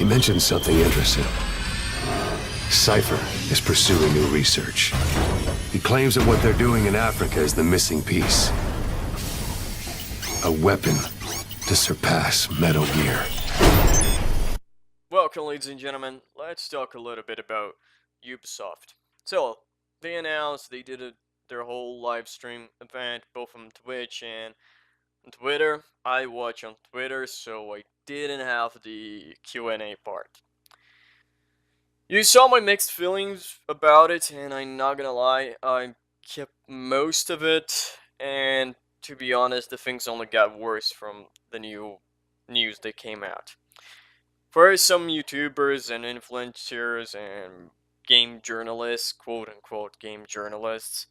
He mentioned something interesting. Cypher is pursuing new research. He claims that what they're doing in Africa is the missing piece. A weapon to surpass Metal Gear. Welcome, ladies and gentlemen. Let's talk a little bit about Ubisoft. So, they announced they did their whole live stream event, both on Twitch and on Twitter. I watch on Twitter, so I didn't have the Q&A part. You saw my mixed feelings about it, and I'm not gonna lie, I kept most of it, and to be honest, the things only got worse from the new news that came out. For some YouTubers and influencers and game journalists, quote unquote game journalists,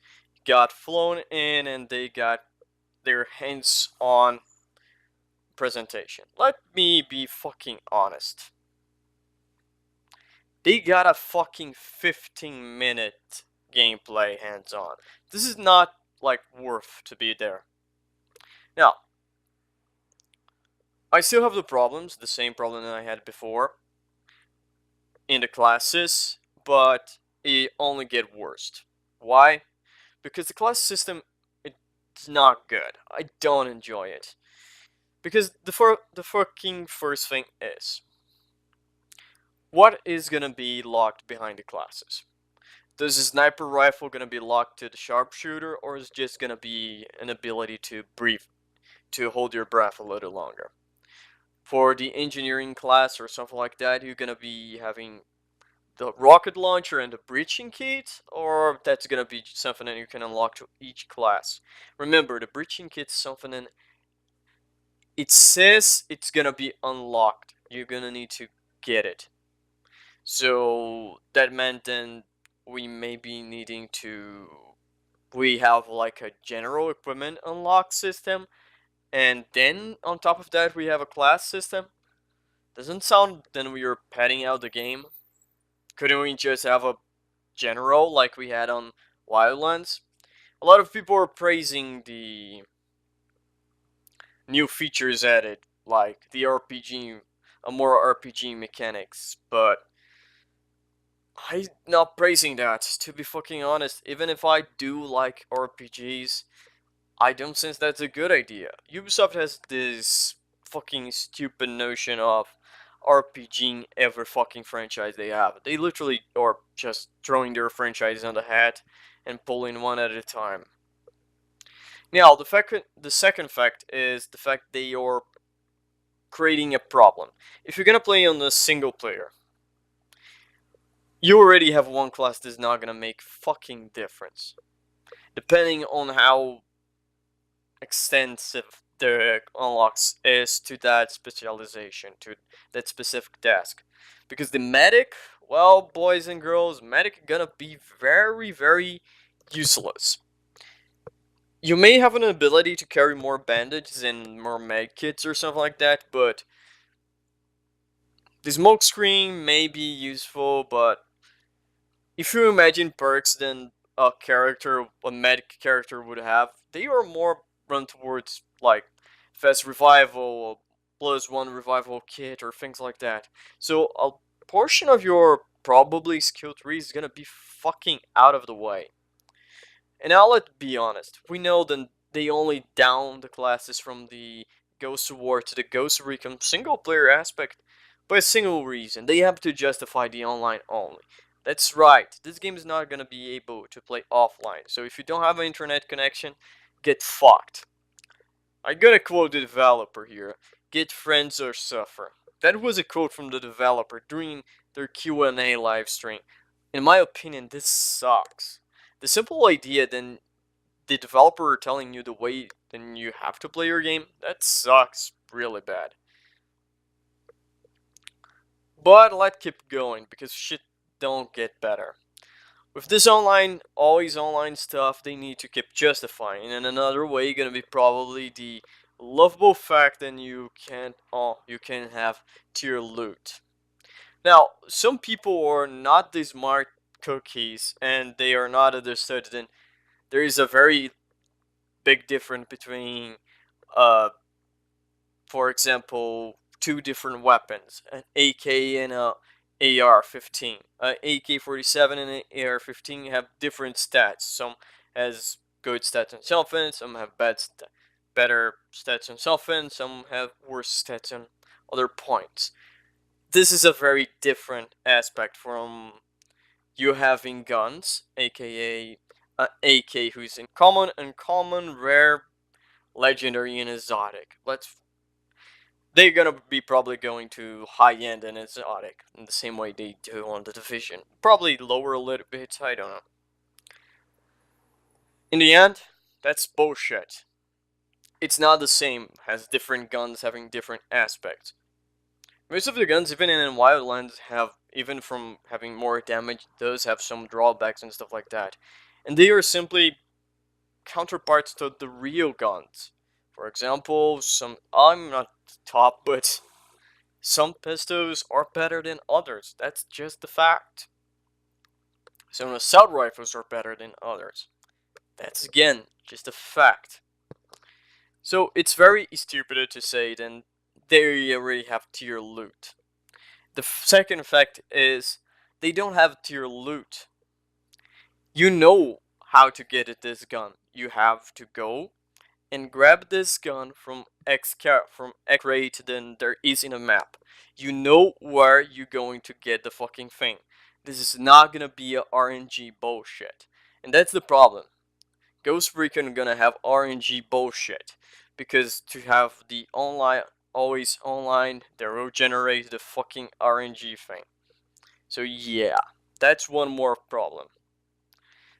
got flown in and they got their hands on presentation. Let me be fucking honest. They got a fucking 15-minute gameplay hands on. This is not like worth to be there. Now, I still have the same problem that I had before in the classes, but it only get worse. Why? Because the class system, it's not good. I don't enjoy it. Because the fucking first thing is, what is gonna be locked behind the classes? Does the sniper rifle gonna be locked to the sharpshooter, or is it just gonna be an ability to breathe, to hold your breath a little longer? For the engineering class or something like that, you're gonna be having the rocket launcher and the breaching kit, or that's gonna be something that you can unlock to each class. Remember, the breaching kit is something that it says it's gonna be unlocked. You're gonna need to get it. So that meant then we may be needing to. We have like a general equipment unlock system, and then on top of that we have a class system. Doesn't sound then we are padding out the game. Couldn't we just have a general like we had on Wildlands? A lot of people are praising the new features added, like the RPG, a more RPG mechanics, but I'm not praising that, to be fucking honest. Even if I do like RPGs, I don't think that's a good idea. Ubisoft has this fucking stupid notion of RPGing every fucking franchise they have. They literally are just throwing their franchise on the hat and pulling one at a time. Now, the second fact is the fact they are creating a problem. If you're gonna play on the single player, you already have one class that's not gonna make fucking difference. Depending on how extensive the unlocks is to that specialization, to that specific task. Because the medic, well, boys and girls, medic gonna be very, very useless. You may have an ability to carry more bandages and more med kits or something like that, but the smoke screen may be useful, but if you imagine perks than a medic character would have, they are more run towards like fast revival, +1 revival kit, or things like that. So a portion of your probably skill tree is gonna be fucking out of the way. And now let's be honest, we know that they only down the classes from the Ghost of War to the Ghost Recon single player aspect by a single reason. They have to justify the online only. That's right, this game is not gonna be able to play offline, so if you don't have an internet connection, get fucked. I'm gonna quote the developer here, get friends or suffer. That was a quote from the developer during their Q&A live stream. In my opinion, this sucks. The simple idea then the developer telling you the way then you have to play your game, that sucks really bad. But let's keep going, because shit don't get better. With this online, always online stuff, they need to keep justifying. And another way gonna be probably the lovable fact that you can have tier loot. Now, some people are not the smart cookies, and they are not understood. Then there is a very big difference between, uh, for example, two different weapons, an AK and a AR-15. AK-47 and an AR-15 have different stats. Some has good stats on self-defense, some have better stats on self-defense, some have worse stats on other points. This is a very different aspect from you having guns, aka AK, who's in common, uncommon, rare, legendary, and exotic. They're gonna be probably going to high end and exotic in the same way they do on the Division. Probably lower a little bit, I don't know. In the end, that's bullshit. It's not the same, has different guns having different aspects. Most of the guns, even in Wildlands, have, even from having more damage, does have some drawbacks and stuff like that. And they are simply counterparts to the real guns. For example, I'm not top, but some pistols are better than others. That's just the fact. Some assault rifles are better than others. That's again just a fact. So it's very stupid to say then they already have tier loot. The second fact is they don't have tier loot. You know how to get at this gun. You have to go and grab this gun from X rate than there is in a map. You know where you're going to get the fucking thing. This is not gonna be a RNG bullshit. And that's the problem. Ghost Recon gonna have RNG bullshit. Because to have the online, always online, they will generate the fucking RNG thing. So yeah, that's one more problem.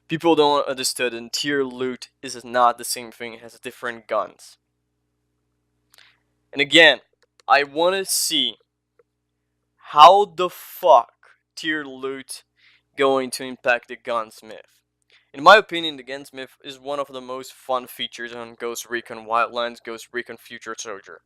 People don't understand and tier loot is not the same thing as different guns. And again, I want to see how the fuck tier loot going to impact the gunsmith. In my opinion, the gunsmith is one of the most fun features on Ghost Recon Wildlands, Ghost Recon Future Soldier.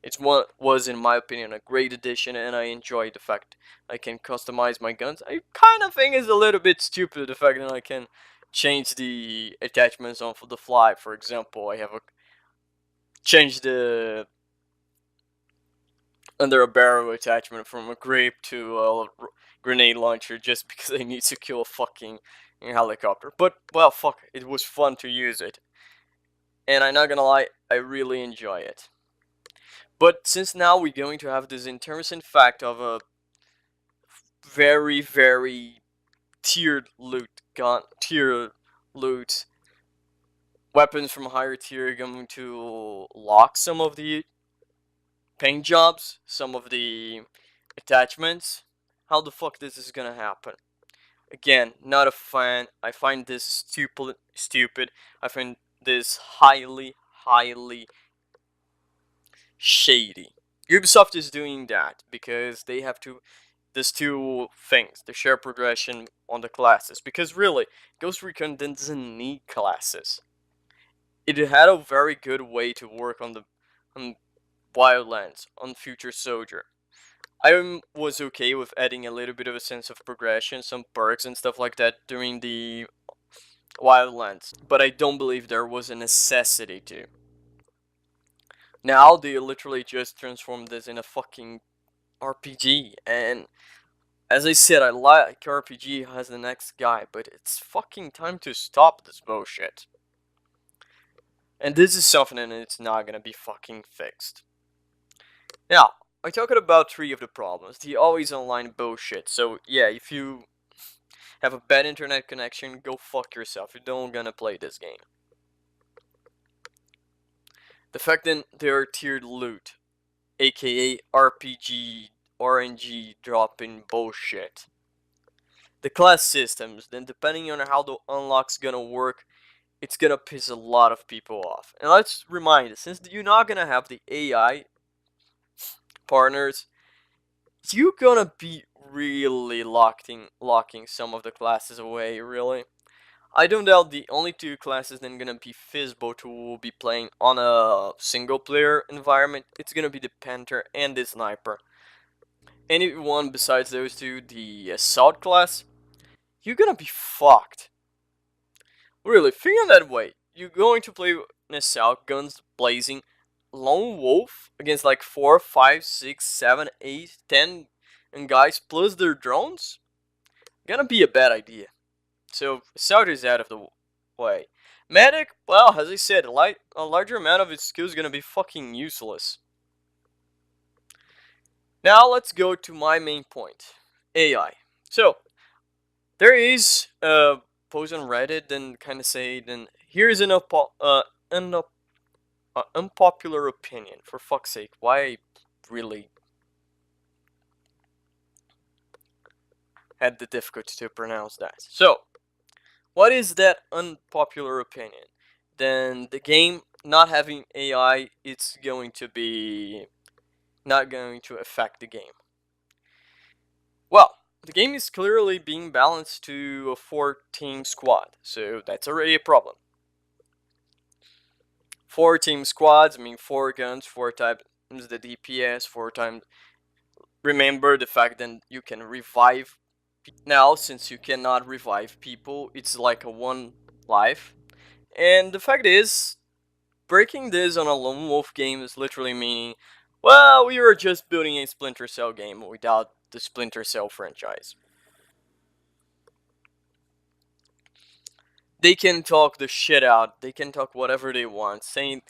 It's what was, in my opinion, a great addition, and I enjoy the fact I can customize my guns. I kind of think it's a little bit stupid, the fact that I can change the attachments on the fly. For example, I have change the under a barrel attachment from a grape to a grenade launcher just because I need to kill a fucking helicopter. But, well, fuck, it was fun to use it. And I'm not gonna lie, I really enjoy it. But since now we're going to have this interesting fact of a very, very tiered loot weapons from higher tier are going to lock some of the paint jobs, some of the attachments. How the fuck this is gonna happen? Again, not a fan. I find this stupid. I find this highly, highly shady. Ubisoft is doing that because they have to. There's two things: the share progression on the classes. Because really, Ghost Recon doesn't need classes. It had a very good way to work on Wildlands, on Future Soldier. I was okay with adding a little bit of a sense of progression, some perks and stuff like that during the Wildlands, but I don't believe there was a necessity to. Now they literally just transformed this in a fucking RPG, and as I said, I like RPG as the next guy, but it's fucking time to stop this bullshit. And this is something and it's not gonna be fucking fixed. Now, I talked about three of the problems. The always online bullshit. So yeah, if you have a bad internet connection, go fuck yourself. You don't gonna play this game. The fact that there are tiered loot, aka RPG, RNG dropping bullshit. The class systems, then depending on how the unlock's gonna work, it's gonna piss a lot of people off. And let's remind you, since you're not gonna have the AI partners, you're gonna be really locking some of the classes away, really. I don't doubt the only two classes that are gonna be feasible to be playing on a single player environment, it's gonna be the Panther and the Sniper. Anyone besides those two, the Assault class, you're gonna be fucked. Really, think of that way. You're going to play an Assault, guns blazing, lone wolf against like 4, 5, 6, 7, 8, 10 and guys plus their drones, gonna be a bad idea. So Sorce is out of the way. Medic, well, as I said, a larger amount of its skills is gonna be fucking useless. Now let's go to my main point, AI. So there is a post on Reddit then kind of say then here's an unpopular opinion. For fuck's sake, why really had the difficulty to pronounce that? So what is that unpopular opinion? Then the game not having AI, it's going to be not going to affect the game. Well, the game is clearly being balanced to a 4-team squad, so that's already a problem. 4-team squads, I mean 4 guns, 4 times the DPS, 4 times. Remember the fact that you can revive. Now, since you cannot revive people, it's like a 1 life. And the fact is, breaking this on a lone wolf game is literally meaning, well, we are just building a Splinter Cell game without the Splinter Cell franchise. They can talk the shit out, they can talk whatever they want, saying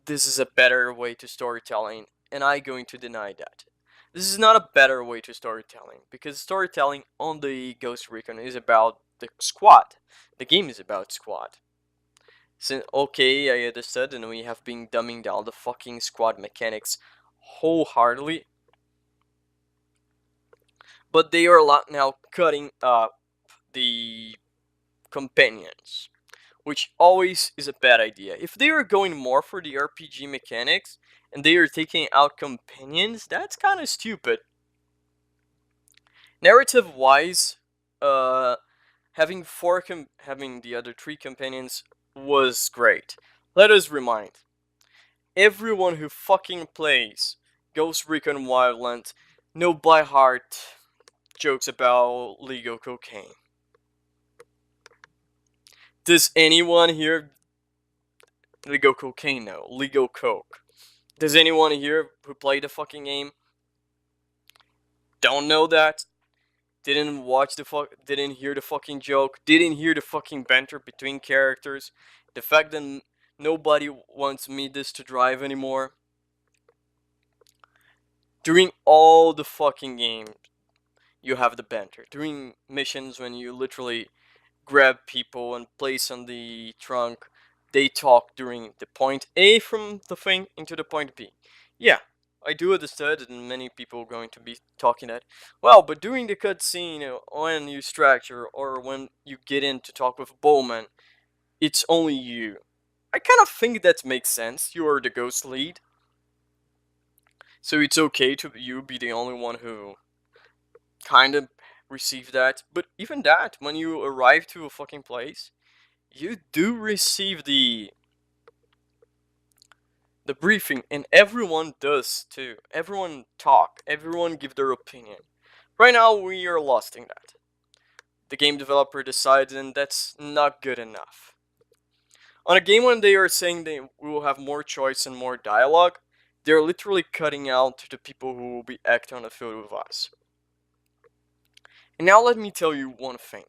this is a better way to storytelling, and I'm going to deny that. This is not a better way to storytelling, because storytelling on the Ghost Recon is about the squad. The game is about squad. Since, okay, I understood, and we have been dumbing down the fucking squad mechanics wholeheartedly, but they are now cutting up the companions, which always is a bad idea. If they are going more for the RPG mechanics and they are taking out companions, that's kind of stupid. Narrative wise, having having the other 3 companions was great. Let us remind everyone who fucking plays Ghost Recon Wildlands know by heart jokes about legal cocaine. Does anyone here legal cocaine? No, legal coke. Does anyone here who played the fucking game don't know that? Didn't watch didn't hear the fucking joke, didn't hear the fucking banter between characters, the fact that nobody wants Midas to drive anymore. During all the fucking game, you have the banter. During missions when you literally grab people and place on the trunk, they talk during the point A from the thing into the point B. Yeah, I do understand that many people are going to be talking that. Well, but during the cutscene, when you structure or when you get in to talk with Bowman, it's only you. I kind of think that makes sense. You are the ghost lead, so it's okay to you be the only one who kind of receive that. But even that, when you arrive to a fucking place, you do receive the briefing, and everyone does too. Everyone talk, everyone give their opinion. Right now we are lost in that. The game developer decides, and that's not good enough. On a game when they are saying they will have more choice and more dialogue, they're literally cutting out the people who will be acting on the field with us. And now let me tell you one thing.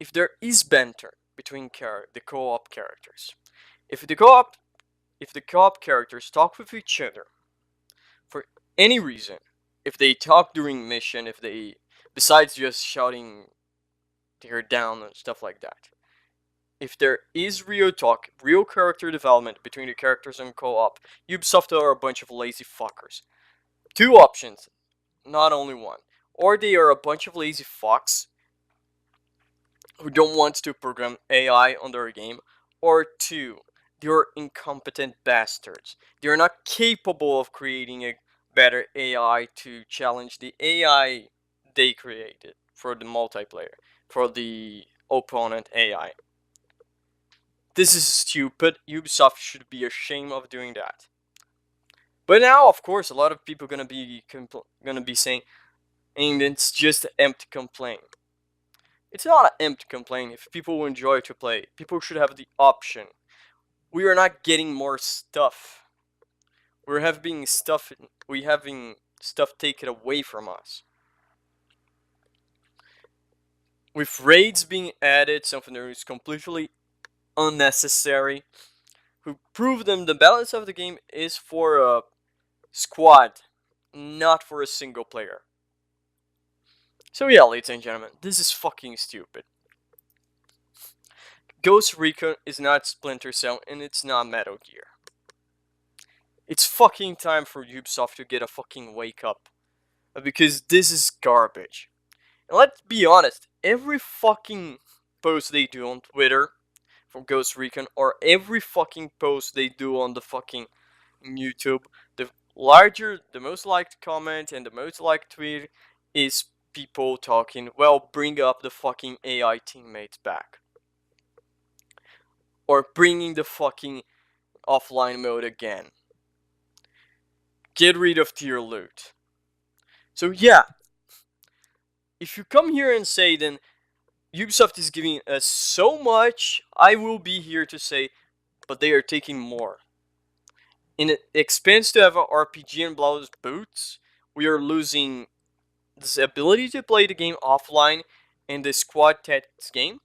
If there is banter between the co-op characters, if the co-op characters talk with each other for any reason, if they talk during mission, if they, besides just shouting they're down and stuff like that, if there is real talk, real character development between the characters in co-op, Ubisoft are a bunch of lazy fuckers. 2 options, not only one. Or they are a bunch of lazy fucks who don't want to program AI on their game, or 2, they're incompetent bastards. They're not capable of creating a better AI to challenge the AI they created for the multiplayer, for the opponent AI. This is stupid. Ubisoft should be ashamed of doing that. But now, of course, a lot of people gonna be saying, and it's just an empty complaint. It's not an empty complaint. If people enjoy to play, people should have the option. We are not getting more stuff. we're having stuff taken away from us. With raids being added, something that is completely unnecessary, who prove them the balance of the game is for a squad, not for a single player. So yeah, ladies and gentlemen, this is fucking stupid. Ghost Recon is not Splinter Cell and it's not Metal Gear. It's fucking time for Ubisoft to get a fucking wake up. Because this is garbage. And let's be honest, every fucking post they do on Twitter for Ghost Recon, or every fucking post they do on the fucking YouTube, the most liked comment and the most liked tweet is people talking, well, bring up the fucking AI teammates back. Or bringing the fucking offline mode again. Get rid of tier loot. So yeah, if you come here and say then Ubisoft is giving us so much, I will be here to say, but they are taking more. In the expense to have an RPG and Blau's boots, we are losing this ability to play the game offline in the squad tactics game.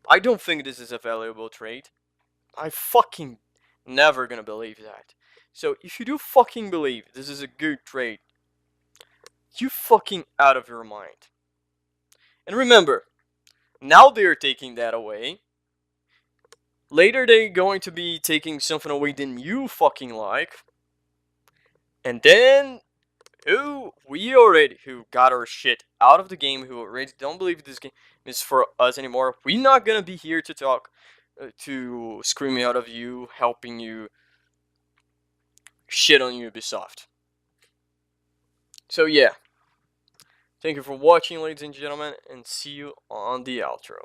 I don't think this is a valuable trade. I fucking never gonna believe that. So if you do fucking believe this is a good trade, you fucking out of your mind. And remember, now they're taking that away. Later they're going to be taking something away that you fucking like. And then who got our shit out of the game, who already don't believe this game is for us anymore, we're not gonna be here to talk, to scream out of you, helping you shit on Ubisoft. So yeah, thank you for watching, ladies and gentlemen, and see you on the outro.